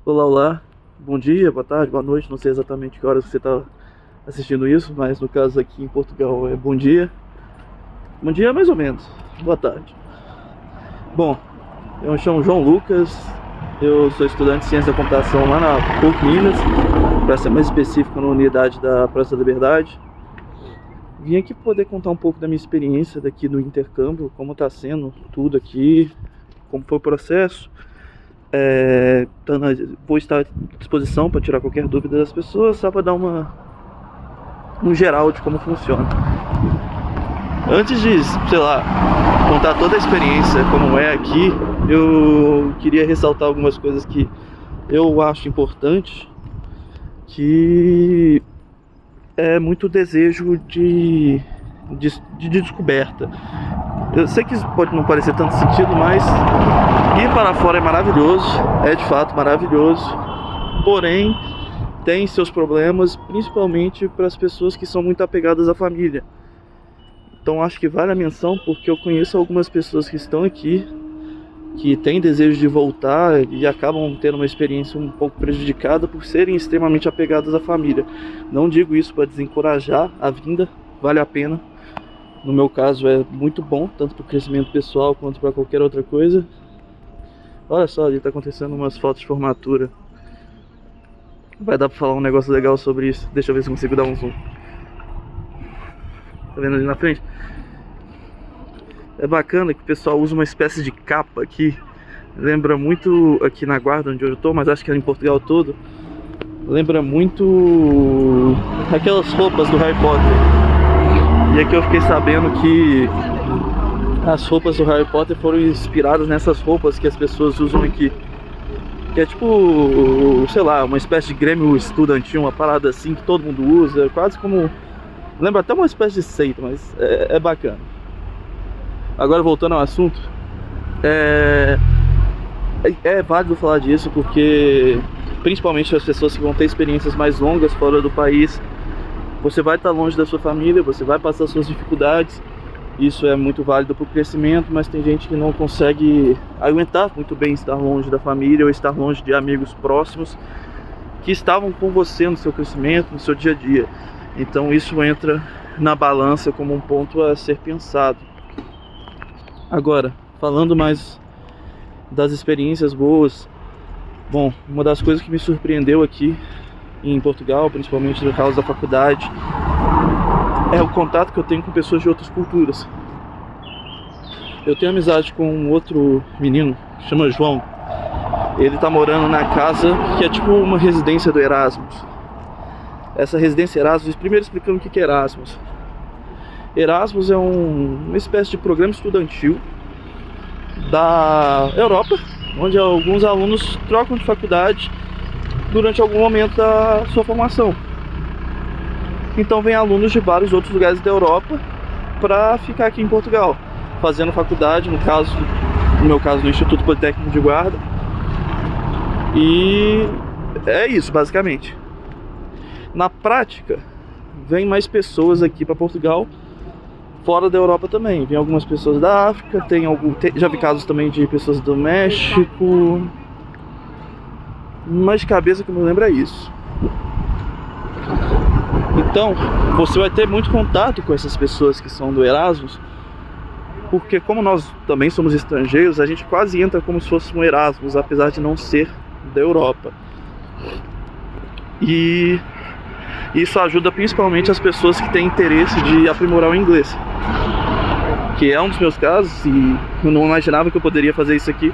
Olá, olá, bom dia, boa tarde, boa noite, não sei exatamente que horas você está assistindo isso, mas no caso aqui em Portugal é bom dia. Bom dia mais ou menos, boa tarde. Bom, eu me chamo João Lucas, eu sou estudante de Ciência da Computação lá na PUC Minas, para ser mais específico na unidade da Praça da Liberdade. Vim aqui poder contar um pouco da minha experiência daqui no intercâmbio, como está sendo tudo aqui, como foi o processo. Vou estar à disposição para tirar qualquer dúvida das pessoas, só para dar um geral de como funciona. Antes de, sei lá, contar toda a experiência como é aqui, eu queria ressaltar algumas coisas que eu acho importantes, que é muito desejo de descoberta. Eu sei que isso pode não parecer tanto sentido, mas ir para fora é maravilhoso, é de fato maravilhoso, porém tem seus problemas, principalmente para as pessoas que são muito apegadas à família. Então acho que vale a menção, porque eu conheço algumas pessoas que estão aqui, que têm desejo de voltar e acabam tendo uma experiência um pouco prejudicada por serem extremamente apegadas à família. Não digo isso para desencorajar a vinda, vale a pena. No meu caso é muito bom, tanto para o crescimento pessoal quanto para qualquer outra coisa. Olha só, ali está acontecendo umas fotos de formatura. Vai dar para falar um negócio legal sobre isso. Deixa eu ver se consigo dar um zoom. Tá vendo ali na frente? É bacana que o pessoal usa uma espécie de capa aqui. Lembra muito aqui na Guarda, onde eu estou, mas acho que é em Portugal todo. Lembra muito aquelas roupas do Harry Potter. E aqui eu fiquei sabendo que as roupas do Harry Potter foram inspiradas nessas roupas que as pessoas usam aqui. Que é tipo, sei lá, uma espécie de grêmio estudantil, uma parada assim que todo mundo usa. Quase como... lembra até uma espécie de seita, mas é bacana. Agora voltando ao assunto, é válido falar disso porque, principalmente as pessoas que vão ter experiências mais longas fora do país, você vai estar longe da sua família, você vai passar suas dificuldades. Isso é muito válido para o crescimento, mas tem gente que não consegue aguentar muito bem estar longe da família ou estar longe de amigos próximos que estavam com você no seu crescimento, no seu dia a dia. Então isso entra na balança como um ponto a ser pensado. Agora, falando mais das experiências boas, bom, uma das coisas que me surpreendeu aqui em Portugal, principalmente no caso da faculdade, é o contato que eu tenho com pessoas de outras culturas. Eu tenho amizade com um outro menino, que chama João. Ele tá morando na casa que é tipo uma residência do Erasmus. Essa residência Erasmus, primeiro explicando o que é Erasmus. Erasmus é uma espécie de programa estudantil da Europa, onde alguns alunos trocam de faculdade durante algum momento da sua formação. Então vem alunos de vários outros lugares da Europa para ficar aqui em Portugal, fazendo faculdade, no meu caso no Instituto Politécnico de Guarda. E é isso basicamente. Na prática, vem mais pessoas aqui para Portugal, fora da Europa também. Vem algumas pessoas da África, já vi casos também de pessoas do México, mas de cabeça que eu me lembro é isso. Então, você vai ter muito contato com essas pessoas que são do Erasmus, porque como nós também somos estrangeiros, a gente quase entra como se fosse um Erasmus, apesar de não ser da Europa. E isso ajuda principalmente as pessoas que têm interesse de aprimorar o inglês, que é um dos meus casos, e eu não imaginava que eu poderia fazer isso aqui.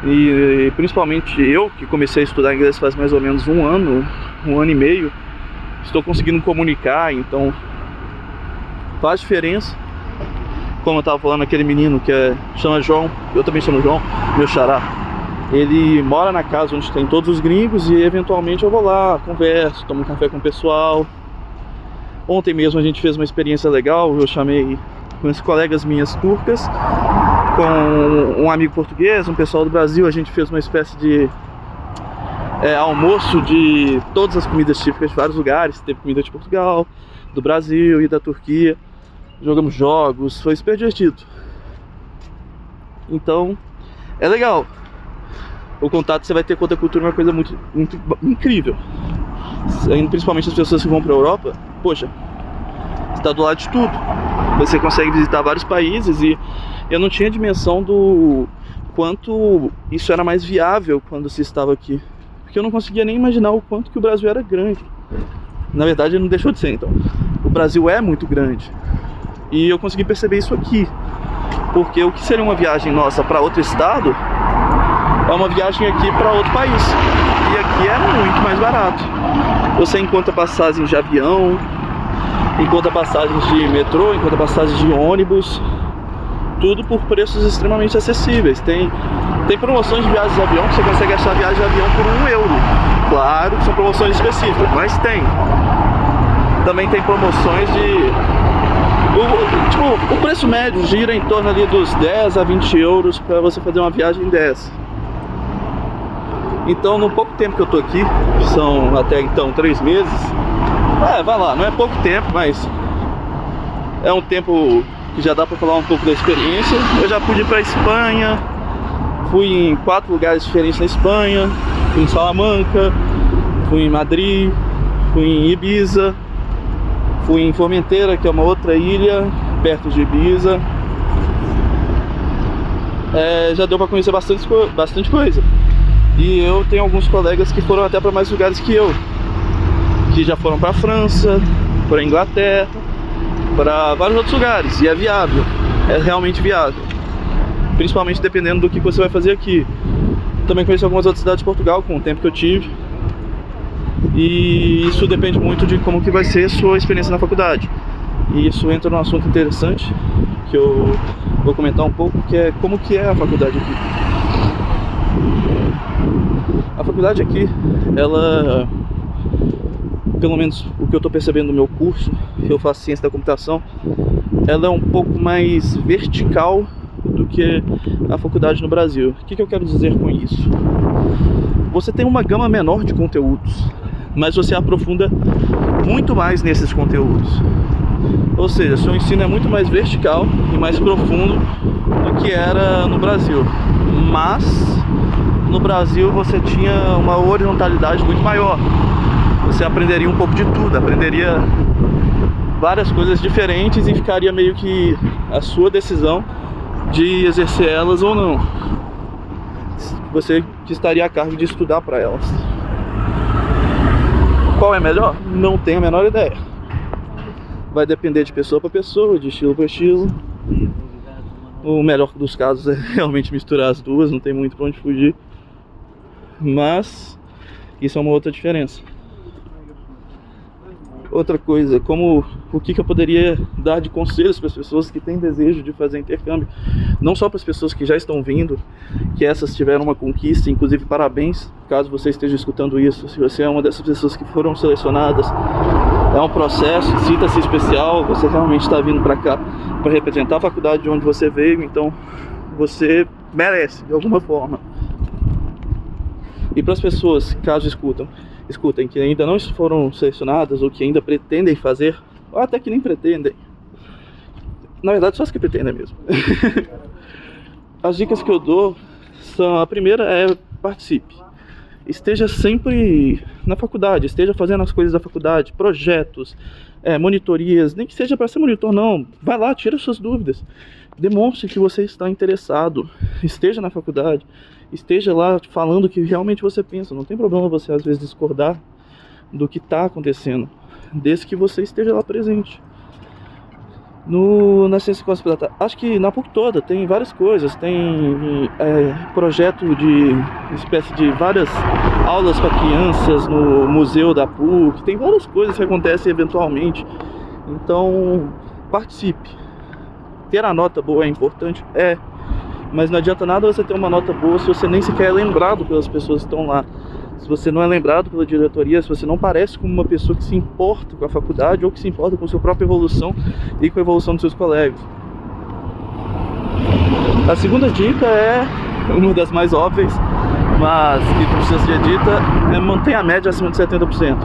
E principalmente eu, que comecei a estudar inglês faz mais ou menos um ano e meio, estou conseguindo comunicar, então faz diferença. Como eu estava falando, aquele menino que chama João, eu também chamo João, meu xará, ele mora na casa onde tem todos os gringos e eventualmente eu vou lá, converso, tomo um café com o pessoal. Ontem mesmo a gente fez uma experiência legal, eu chamei umas colegas minhas turcas com um amigo português, um pessoal do Brasil. A gente fez uma espécie de almoço de todas as comidas típicas de vários lugares. Teve comida de Portugal, do Brasil e da Turquia. Jogamos jogos, foi super divertido. Então, é legal. o contato que você vai ter com outra cultura é uma coisa muito, muito incrível. Principalmente as pessoas que vão para a Europa, poxa, você está do lado de tudo. Você consegue visitar vários países e eu não tinha dimensão do quanto isso era mais viável quando se estava aqui. Porque eu não conseguia nem imaginar o quanto que o Brasil era grande. Na verdade, ele não deixou de ser, então. O Brasil é muito grande. E eu consegui perceber isso aqui. Porque o que seria uma viagem nossa para outro estado é uma viagem aqui para outro país. E aqui é muito mais barato. Você encontra passagens de avião, encontra passagens de metrô, encontra passagens de ônibus, tudo por preços extremamente acessíveis. Tem promoções de viagens de avião que você consegue achar viagem de avião por €1. Claro que são promoções específicas, mas tem. Também tem promoções de... o preço médio gira em torno ali dos 10 a 20 euros para você fazer uma viagem dessa. Então, no pouco tempo que eu tô aqui, são até então 3 meses, vai lá, não é pouco tempo, mas é um tempo que já dá para falar um pouco da experiência. Eu já pude ir para Espanha, fui em 4 lugares diferentes na Espanha, fui em Salamanca, fui em Madrid, fui em Ibiza, fui em Formentera, que é uma outra ilha perto de Ibiza. Já deu para conhecer bastante coisa. E eu tenho alguns colegas que foram até para mais lugares que eu, que já foram para a França, para a Inglaterra, para vários outros lugares. E é viável, é realmente viável, principalmente dependendo do que você vai fazer aqui. Também conheci algumas outras cidades de Portugal com o tempo que eu tive. E isso depende muito de como que vai ser a sua experiência na faculdade. E isso entra num assunto interessante que eu vou comentar um pouco, que é como que é a faculdade aqui. A faculdade aqui, ela, pelo menos o que eu estou percebendo no meu curso, eu faço ciência da computação, ela é um pouco mais vertical do que a faculdade no Brasil. O que eu quero dizer com isso? Você tem uma gama menor de conteúdos, mas você aprofunda muito mais nesses conteúdos. Ou seja, seu ensino é muito mais vertical e mais profundo do que era no Brasil. Mas no Brasil você tinha uma horizontalidade muito maior. Você aprenderia um pouco de tudo, aprenderia várias coisas diferentes e ficaria meio que a sua decisão de exercer elas ou não. Você que estaria a cargo de estudar para elas. Qual é melhor? Não tenho a menor ideia. Vai depender de pessoa para pessoa, de estilo para estilo. O melhor dos casos é realmente misturar as duas, não tem muito para onde fugir. Mas isso é uma outra diferença. Outra coisa, o que eu poderia dar de conselhos para as pessoas que têm desejo de fazer intercâmbio. Não só para as pessoas que já estão vindo, que essas tiveram uma conquista, inclusive parabéns, caso você esteja escutando isso. Se você é uma dessas pessoas que foram selecionadas, é um processo, sinta-se especial, você realmente está vindo para cá para representar a faculdade de onde você veio, então você merece, de alguma forma. E para as pessoas, caso escutem, que ainda não foram selecionadas ou que ainda pretendem fazer, ou até que nem pretendem, na verdade só as que pretendem mesmo. As dicas que eu dou são: a primeira é participe, esteja sempre na faculdade, esteja fazendo as coisas da faculdade, projetos, monitorias, nem que seja para ser monitor não, vai lá, tira suas dúvidas, demonstre que você está interessado, esteja na faculdade, esteja lá falando o que realmente você pensa. Não tem problema você às vezes discordar do que está acontecendo, desde que você esteja lá presente. Na ciência complementar, acho que na PUC toda tem várias coisas, tem projeto de espécie de várias aulas para crianças no museu da PUC, tem várias coisas que acontecem eventualmente, então participe. Ter a nota boa é importante? Mas não adianta nada você ter uma nota boa se você nem sequer é lembrado pelas pessoas que estão lá. Se você não é lembrado pela diretoria, se você não parece como uma pessoa que se importa com a faculdade ou que se importa com a sua própria evolução e com a evolução dos seus colegas. A segunda dica é uma das mais óbvias, mas que precisa ser dita, é manter a média acima de 70%.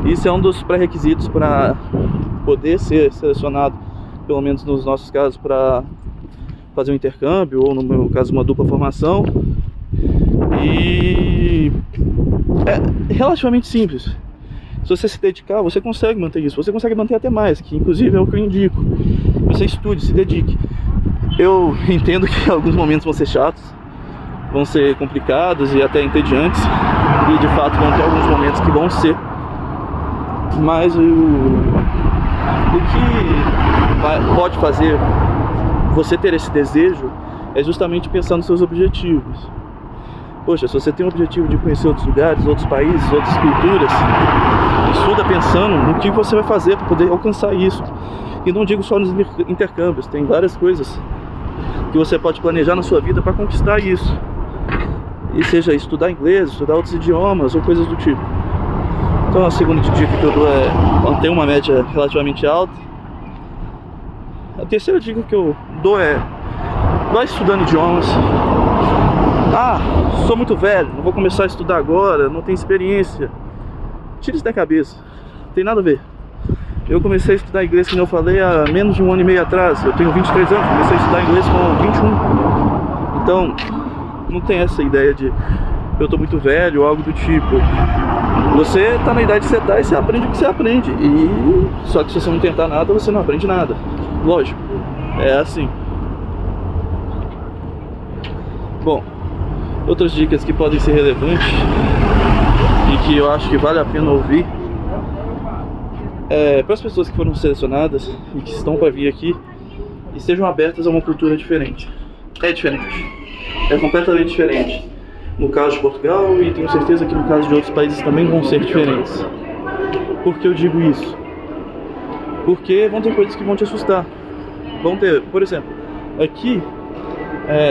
Isso é um dos pré-requisitos para poder ser selecionado, pelo menos nos nossos casos, para fazer um intercâmbio, ou no meu caso uma dupla formação. E é relativamente simples. Se você se dedicar, você consegue manter isso. Você consegue manter até mais, que inclusive é o que eu indico. Você estude, se dedique. Eu entendo que alguns momentos vão ser chatos, vão ser complicados e até entediantes. E de fato vão ter alguns momentos que vão ser. Mas o que pode fazer você ter esse desejo é justamente pensar nos seus objetivos. Poxa, se você tem o objetivo de conhecer outros lugares, outros países, outras culturas, estuda pensando no que você vai fazer para poder alcançar isso. E não digo só nos intercâmbios, tem várias coisas que você pode planejar na sua vida para conquistar isso. E seja estudar inglês, estudar outros idiomas ou coisas do tipo. Então a segunda dica que eu dou é manter uma média relativamente alta. A terceira dica que eu dou é: vai estudando idiomas. Ah, sou muito velho, não vou começar a estudar agora, não tenho experiência. Tira isso da cabeça, não tem nada a ver. Eu comecei a estudar inglês, como eu falei, há menos de 1 ano e meio atrás. Eu tenho 23 anos, comecei a estudar inglês com 21. Então, não tem essa ideia de eu tô muito velho ou algo do tipo. Você tá na idade que você tá e você aprende o que você aprende. E só que se você não tentar nada, você não aprende nada. Lógico, é assim. Bom, outras dicas que podem ser relevantes e que eu acho que vale a pena ouvir para as pessoas que foram selecionadas e que estão para vir aqui, estejam abertas a uma cultura diferente. É diferente, é completamente diferente. No caso de Portugal, e tenho certeza que no caso de outros países também vão ser diferentes. Por que eu digo isso? Porque vão ter coisas que vão te assustar. Vão ter, por exemplo, aqui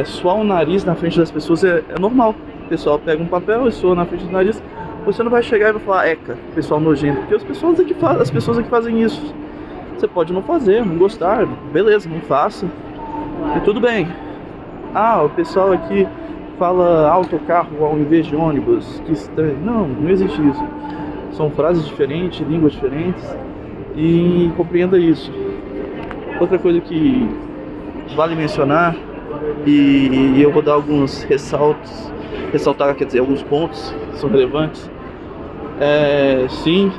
suar o nariz na frente das pessoas é normal. O pessoal pega um papel e soa na frente do nariz. Você não vai chegar e vai falar, eca, pessoal nojento, porque as pessoas aqui fazem isso. Você pode não fazer, não gostar, beleza, não faça, e tudo bem. Ah, o pessoal aqui fala autocarro ao invés de ônibus, que estranho. Não existe isso. São frases diferentes, línguas diferentes, e compreenda isso. Outra coisa que vale mencionar, e eu vou dar alguns ressaltar, quer dizer, alguns pontos que são relevantes. Sim,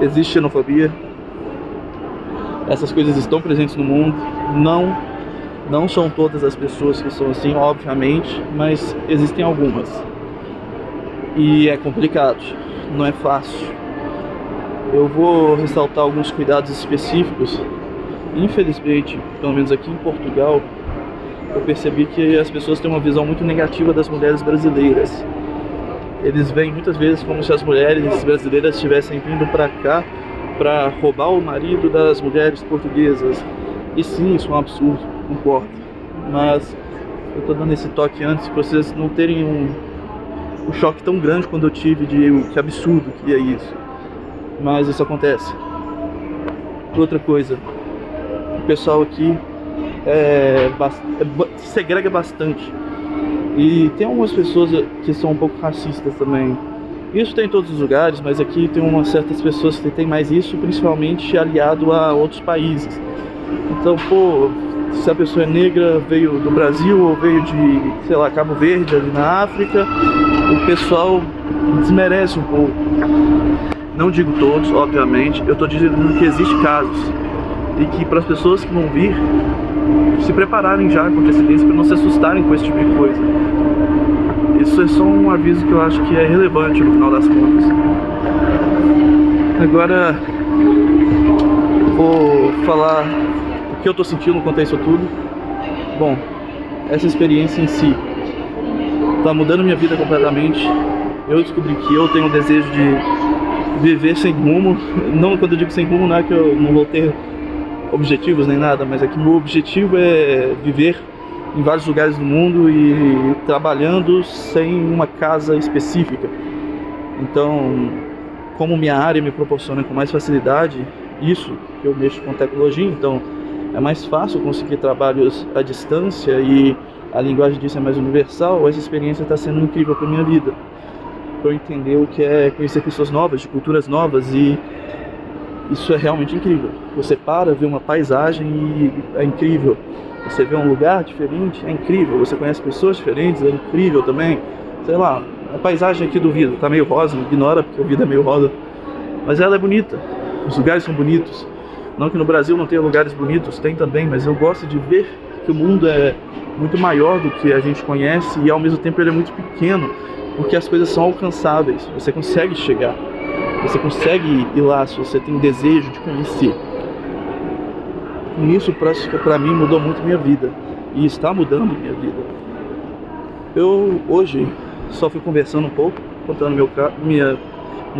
existe xenofobia. Essas coisas estão presentes no mundo. Não são todas as pessoas que são assim, obviamente, mas existem algumas. E é complicado, não é fácil. Eu vou ressaltar alguns cuidados específicos. Infelizmente, pelo menos aqui em Portugal, eu percebi que as pessoas têm uma visão muito negativa das mulheres brasileiras. Eles veem muitas vezes como se as mulheres brasileiras estivessem vindo para cá para roubar o marido das mulheres portuguesas. E sim, isso é um absurdo, concordo. Mas eu tô dando esse toque antes para vocês não terem um choque tão grande quando eu tive de que absurdo que é isso. Mas isso acontece. Outra coisa, o pessoal aqui segrega bastante. E tem algumas pessoas que são um pouco racistas também. Isso tem em todos os lugares, mas aqui tem umas certas pessoas que tem mais isso, principalmente aliado a outros países. Então, se a pessoa é negra, veio do Brasil ou veio de, sei lá, Cabo Verde, ali na África, o pessoal desmerece um pouco. Não digo todos, obviamente, eu estou dizendo que existem casos. E que para as pessoas que vão vir, se prepararem já com antecedência para não se assustarem com esse tipo de coisa. Isso é só um aviso que eu acho que é relevante no final das contas. Agora vou falar o que eu tô sentindo quanto a isso tudo. Bom, essa experiência em si tá mudando minha vida completamente. Eu descobri que eu tenho o desejo de viver sem rumo. Não, quando eu digo sem rumo, não é que eu não vou ter objetivos nem nada, mas é que meu objetivo é viver em vários lugares do mundo e trabalhando sem uma casa específica. Então, como minha área me proporciona com mais facilidade isso, que eu mexo com tecnologia, então é mais fácil conseguir trabalhos à distância e a linguagem disso é mais universal. Essa experiência está sendo incrível para minha vida, para eu entender o que é conhecer pessoas novas, de culturas novas, e isso é realmente incrível. Você vê uma paisagem e é incrível. Você vê um lugar diferente, é incrível. Você conhece pessoas diferentes, é incrível também. Sei lá, A paisagem aqui do vidro tá meio rosa, ignora porque o vidro é meio rosa, mas ela é bonita, os lugares são bonitos. Não que no Brasil não tenha lugares bonitos, tem também, mas eu gosto de ver que o mundo é muito maior do que a gente conhece e ao mesmo tempo ele é muito pequeno, porque as coisas são alcançáveis, você consegue chegar, você consegue ir lá se você tem desejo de conhecer. E isso pra mim mudou muito minha vida, e está mudando minha vida. Eu hoje só fui conversando um pouco, contando minhas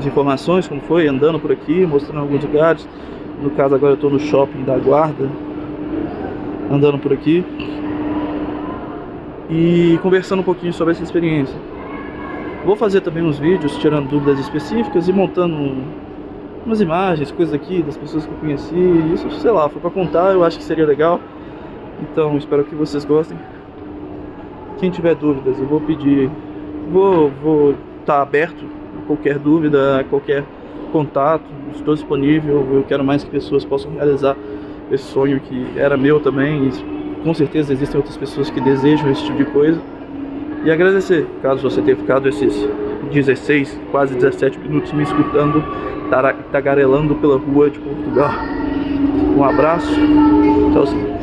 informações, como foi, andando por aqui, mostrando alguns lugares. No caso agora eu estou no shopping da Guarda, andando por aqui e conversando um pouquinho sobre essa experiência. Vou fazer também uns vídeos tirando dúvidas específicas e montando umas imagens, coisas aqui das pessoas que eu conheci. Isso, sei lá, foi pra contar, eu acho que seria legal. Então esperro que vocês gostem. Quem tiver dúvidas, eu vou pedir, vou estar aberto a qualquer dúvida, a qualquer contato, estou disponível. Eu quero mais que pessoas possam realizar esse sonho que era meu também, e com certeza existem outras pessoas que desejam esse tipo de coisa. E agradecer, caso você tenha ficado esses 16, quase 17 minutos me escutando, tagarelando pela rua de Portugal. Um abraço, tchauzinho.